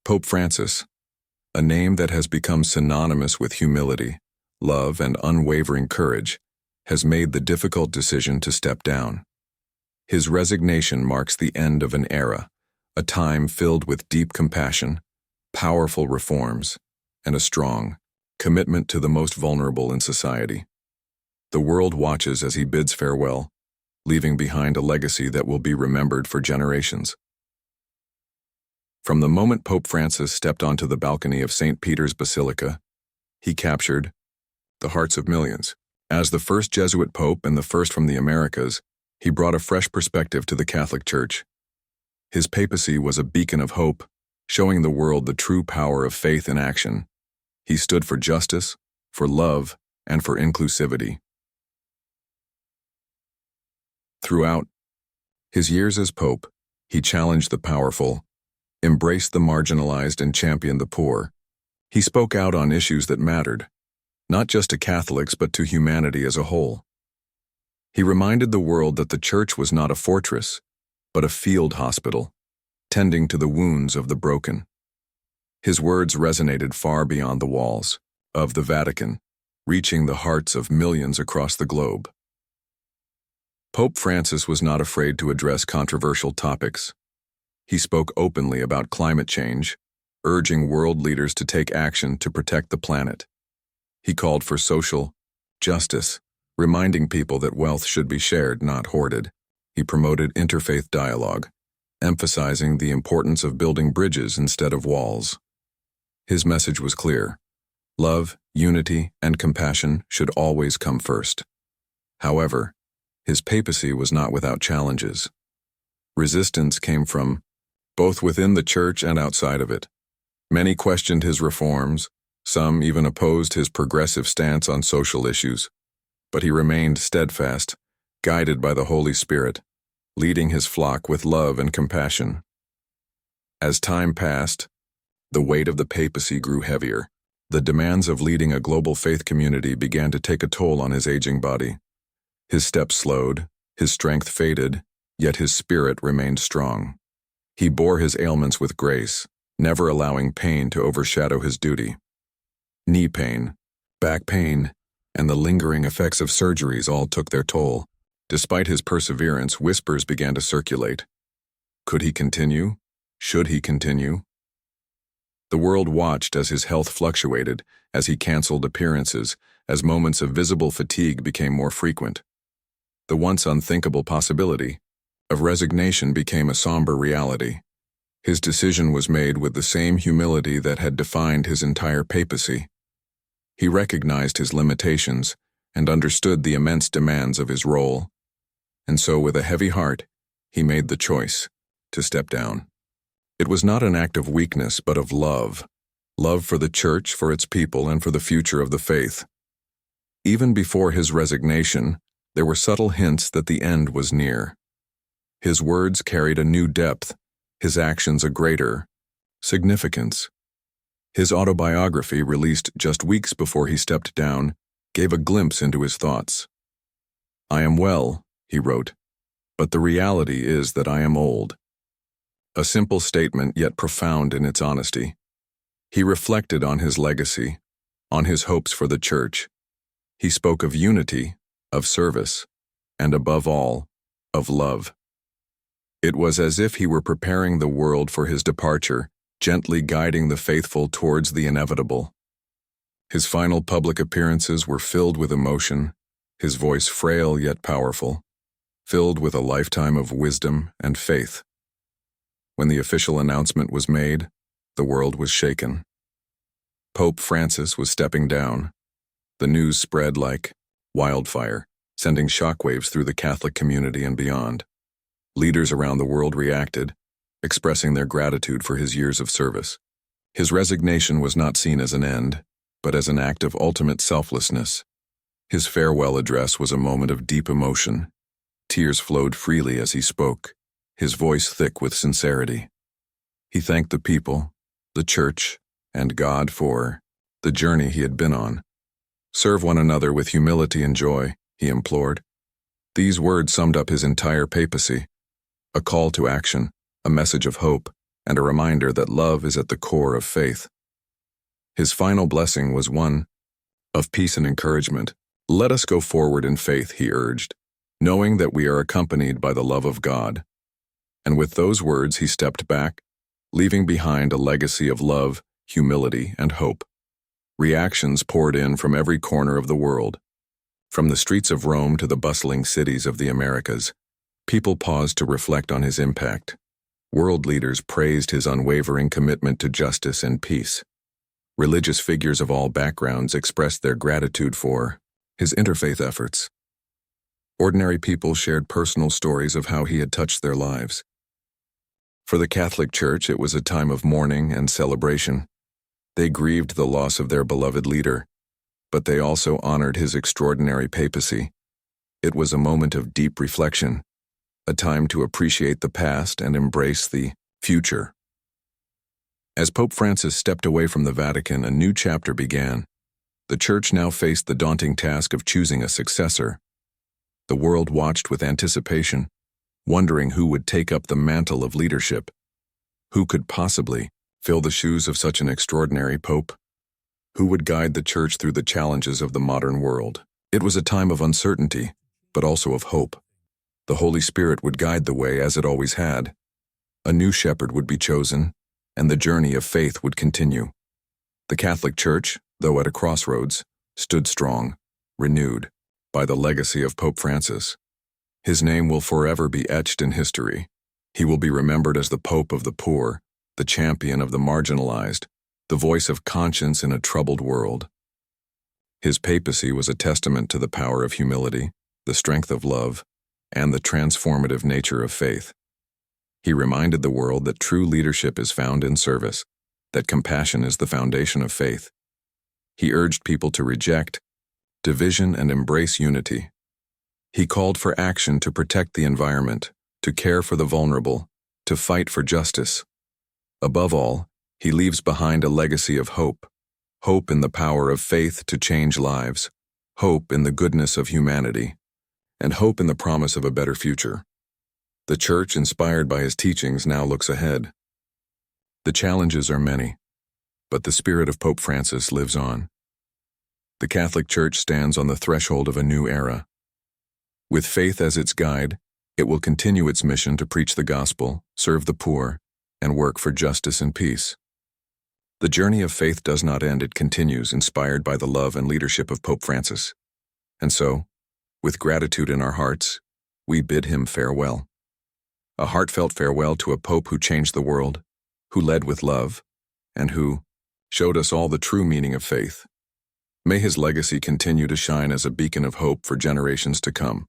Pope Francis, a name that has become synonymous with humility, love, and unwavering courage, has made the difficult decision to step down. His resignation marks the end of an era, a time filled with deep compassion, powerful reforms, and a strong commitment to the most vulnerable in society. The world watches as he bids farewell, leaving behind a legacy that will be remembered for generations. From the moment Pope Francis stepped onto the balcony of St. Peter's Basilica, he captured the hearts of millions. As the first Jesuit pope and the first from the Americas, he brought a fresh perspective to the Catholic Church. His papacy was a beacon of hope, showing the world the true power of faith in action. He stood for justice, for love, and for inclusivity. Throughout his years as pope, he challenged the powerful, embraced the marginalized, and championed the poor. He spoke out on issues that mattered, not just to Catholics but to humanity as a whole. He reminded the world that the Church was not a fortress, but a field hospital, tending to the wounds of the broken. His words resonated far beyond the walls of the Vatican, reaching the hearts of millions across the globe. Pope Francis was not afraid to address controversial topics. He spoke openly about climate change, urging world leaders to take action to protect the planet. He called for social justice, reminding people that wealth should be shared, not hoarded. He promoted interfaith dialogue, emphasizing the importance of building bridges instead of walls. His message was clear: love, unity, and compassion should always come first. However, his papacy was not without challenges. Resistance came from both within the Church and outside of it. Many questioned his reforms, some even opposed his progressive stance on social issues, but he remained steadfast, guided by the Holy Spirit, leading his flock with love and compassion. As time passed, the weight of the papacy grew heavier. The demands of leading a global faith community began to take a toll on his aging body. His steps slowed, his strength faded, yet his spirit remained strong. He bore his ailments with grace, never allowing pain to overshadow his duty. Knee pain, back pain, and the lingering effects of surgeries all took their toll. Despite his perseverance, whispers began to circulate. Could he continue? Should he continue? The world watched as his health fluctuated, as he canceled appearances, as moments of visible fatigue became more frequent. The once unthinkable possibility of resignation became a somber reality. His decision was made with the same humility that had defined his entire papacy. He recognized his limitations and understood the immense demands of his role. And so, with a heavy heart, he made the choice to step down. It was not an act of weakness, but of love. Love for the Church, for its people, and for the future of the faith. Even before his resignation, there were subtle hints that the end was near. His words carried a new depth, his actions a greater significance. His autobiography, released just weeks before he stepped down, gave a glimpse into his thoughts. "I am well," he wrote, "but the reality is that I am old." A simple statement, yet profound in its honesty. He reflected on his legacy, on his hopes for the Church. He spoke of unity, of service, and above all, of love. It was as if he were preparing the world for his departure, gently guiding the faithful towards the inevitable. His final public appearances were filled with emotion, his voice frail yet powerful, filled with a lifetime of wisdom and faith. When the official announcement was made, the world was shaken. Pope Francis was stepping down. The news spread like wildfire, sending shockwaves through the Catholic community and beyond. Leaders around the world reacted, expressing their gratitude for his years of service. His resignation was not seen as an end, but as an act of ultimate selflessness. His farewell address was a moment of deep emotion. Tears flowed freely as he spoke, his voice thick with sincerity. He thanked the people, the Church, and God for the journey he had been on. "Serve one another with humility and joy," he implored. These words summed up his entire papacy, a call to action, a message of hope, and a reminder that love is at the core of faith. His final blessing was one of peace and encouragement. Let us go forward in faith, he urged, knowing that we are accompanied by the love of God. And with those words, he stepped back, leaving behind a legacy of love, humility, and hope. Reactions poured in from every corner of the world. From the streets of Rome to the bustling cities of the Americas, people paused to reflect on his impact. World leaders praised his unwavering commitment to justice and peace. Religious figures of all backgrounds expressed their gratitude for his interfaith efforts. Ordinary people shared personal stories of how he had touched their lives. For the Catholic Church, it was a time of mourning and celebration. They grieved the loss of their beloved leader, but they also honored his extraordinary papacy. It was a moment of deep reflection, a time to appreciate the past and embrace the future. As Pope Francis stepped away from the Vatican, a new chapter began. The Church now faced the daunting task of choosing a successor. The world watched with anticipation, wondering who would take up the mantle of leadership. Who could possibly fill the shoes of such an extraordinary pope? Who would guide the Church through the challenges of the modern world? It was a time of uncertainty, but also of hope. The Holy Spirit would guide the way as it always had. A new shepherd would be chosen, and the journey of faith would continue. The Catholic Church, though at a crossroads, stood strong, renewed by the legacy of Pope Francis. His name will forever be etched in history. He will be remembered as the Pope of the poor, the champion of the marginalized, the voice of conscience in a troubled world. His papacy was a testament to the power of humility, the strength of love, and the transformative nature of faith. He reminded the world that true leadership is found in service, that compassion is the foundation of faith. He urged people to reject division and embrace unity. He called for action to protect the environment, to care for the vulnerable, to fight for justice. Above all, he leaves behind a legacy of hope. Hope in the power of faith to change lives, hope in the goodness of humanity, and hope in the promise of a better future. The Church, inspired by his teachings, now looks ahead. The challenges are many, but the spirit of Pope Francis lives on. The Catholic Church stands on the threshold of a new era. With faith as its guide, it will continue its mission to preach the gospel, serve the poor, and work for justice and peace. The journey of faith does not end, it continues, inspired by the love and leadership of Pope Francis. And so, with gratitude in our hearts, we bid him farewell. A heartfelt farewell to a Pope who changed the world, who led with love, and who showed us all the true meaning of faith. May his legacy continue to shine as a beacon of hope for generations to come.